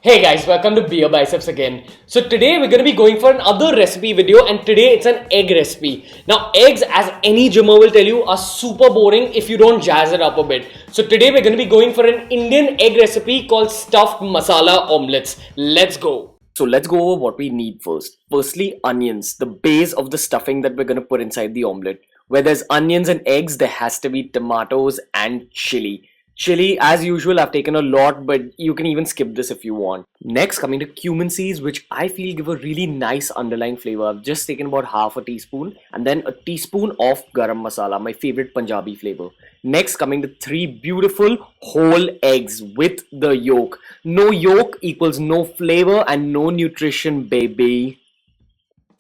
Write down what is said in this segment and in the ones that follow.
Hey guys, welcome to BeerBiceps again. So today we're going to be going for another recipe video, and today it's an egg recipe. Now eggs, as any gymmer will tell you, are super boring if you don't jazz it up a bit. So today we're going to be going for an Indian egg recipe called stuffed masala omelettes. Let's go. So let's go over what we need first. Firstly, onions, the base of the stuffing that we're going to put inside the omelette. Where there's onions and eggs, there has to be tomatoes and chili. Chili, as usual, I've taken a lot, but you can even skip this if you want. Next, coming to cumin seeds, which I feel give a really nice underlying flavor. I've just taken about half a teaspoon, and then a teaspoon of Garam Masala, my favorite Punjabi flavor. Next, coming to 3 beautiful whole eggs with the yolk. No yolk equals no flavor and no nutrition, baby.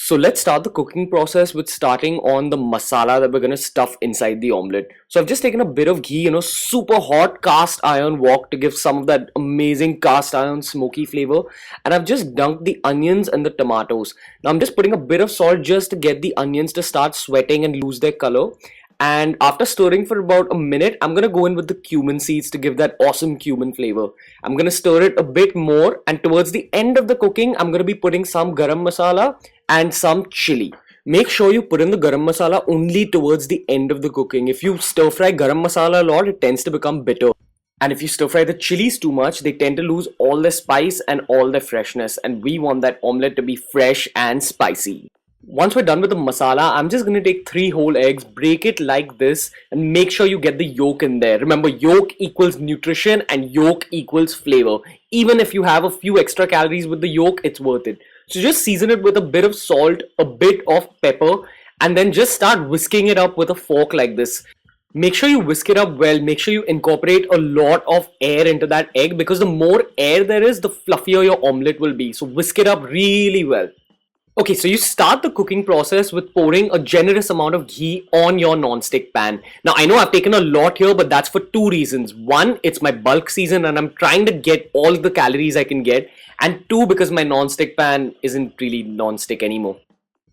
So let's start the cooking process with starting on the masala that we're going to stuff inside the omelette. So I've just taken a bit of ghee, super hot cast iron wok to give some of that amazing cast iron smoky flavor. And I've just dunked the onions and the tomatoes. Now I'm just putting a bit of salt just to get the onions to start sweating and lose their color. And after stirring for about a minute, I'm going to go in with the cumin seeds to give that awesome cumin flavor. I'm going to stir it a bit more, and towards the end of the cooking, I'm going to be putting some garam masala and some chili. Make sure you put in the garam masala only towards the end of the cooking. If you stir fry garam masala a lot, it tends to become bitter. And if you stir fry the chilies too much, they tend to lose all their spice and all their freshness. And we want that omelette to be fresh and spicy. Once we're done with the masala, I'm just going to take 3 whole eggs, break it like this, and make sure you get the yolk in there. Remember, yolk equals nutrition and yolk equals flavor. Even if you have a few extra calories with the yolk, it's worth it. So just season it with a bit of salt, a bit of pepper, and then just start whisking it up with a fork like this. Make sure you whisk it up well. Make sure you incorporate a lot of air into that egg, because the more air there is, the fluffier your omelette will be. So whisk it up really well. Okay, so you start the cooking process with pouring a generous amount of ghee on your non-stick pan. Now, I know I've taken a lot here, but that's for 2 reasons. 1, it's my bulk season and I'm trying to get all the calories I can get. And 2, because my non-stick pan isn't really non-stick anymore.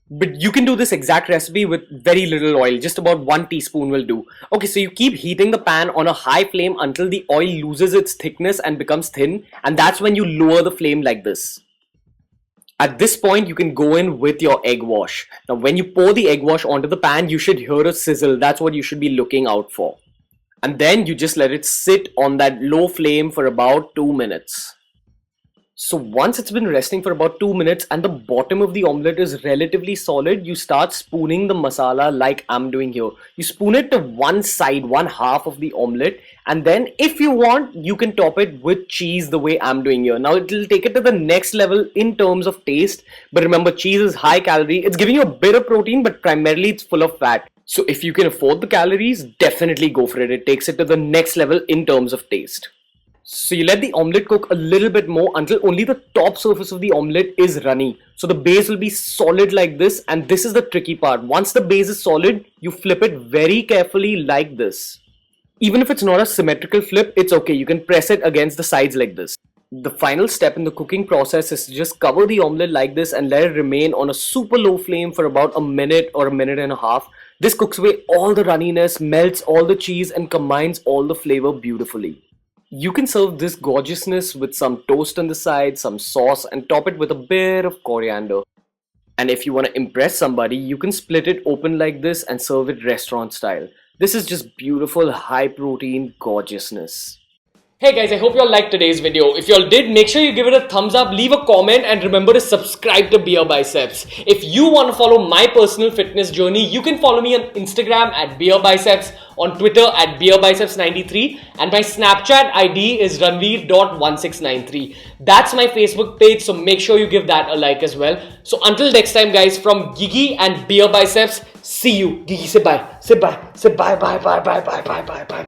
But you can do this exact recipe with very little oil. Just about 1 teaspoon will do. Okay, so you keep heating the pan on a high flame until the oil loses its thickness and becomes thin. And that's when you lower the flame like this. At this point, you can go in with your egg wash. Now, when you pour the egg wash onto the pan, you should hear a sizzle. That's what you should be looking out for. And then you just let it sit on that low flame for about 2 minutes. So once it's been resting for about 2 minutes and the bottom of the omelette is relatively solid, you start spooning the masala like I'm doing here. You spoon it to one side, one half of the omelette, and then if you want, you can top it with cheese the way I'm doing here. Now it'll take it to the next level in terms of taste, but remember, cheese is high calorie. It's giving you a bit of protein, but primarily it's full of fat. So if you can afford the calories, definitely go for it. It takes it to the next level in terms of taste. So you let the omelette cook a little bit more until only the top surface of the omelette is runny. So the base will be solid like this, and this is the tricky part. Once the base is solid, you flip it very carefully like this. Even if it's not a symmetrical flip, it's okay. You can press it against the sides like this. The final step in the cooking process is to just cover the omelette like this and let it remain on a super low flame for about a minute or a minute and a half. This cooks away all the runniness, melts all the cheese, and combines all the flavor beautifully. You can serve this gorgeousness with some toast on the side, some sauce, and top it with a bit of coriander. And if you want to impress somebody, you can split it open like this and serve it restaurant style. This is just beautiful, high protein gorgeousness. Hey guys, I hope you all liked today's video. If you all did, make sure you give it a thumbs up, leave a comment, and remember to subscribe to BeerBiceps. If you want to follow my personal fitness journey, you can follow me on Instagram at BeerBiceps, on Twitter at BeerBiceps93, and my Snapchat ID is ranveer.1693. That's my Facebook page, so make sure you give that a like as well. So until next time guys, from Ghee and BeerBiceps, see you. Ghee, say bye. Say bye. Say bye, bye, bye, bye, bye, bye, bye, bye.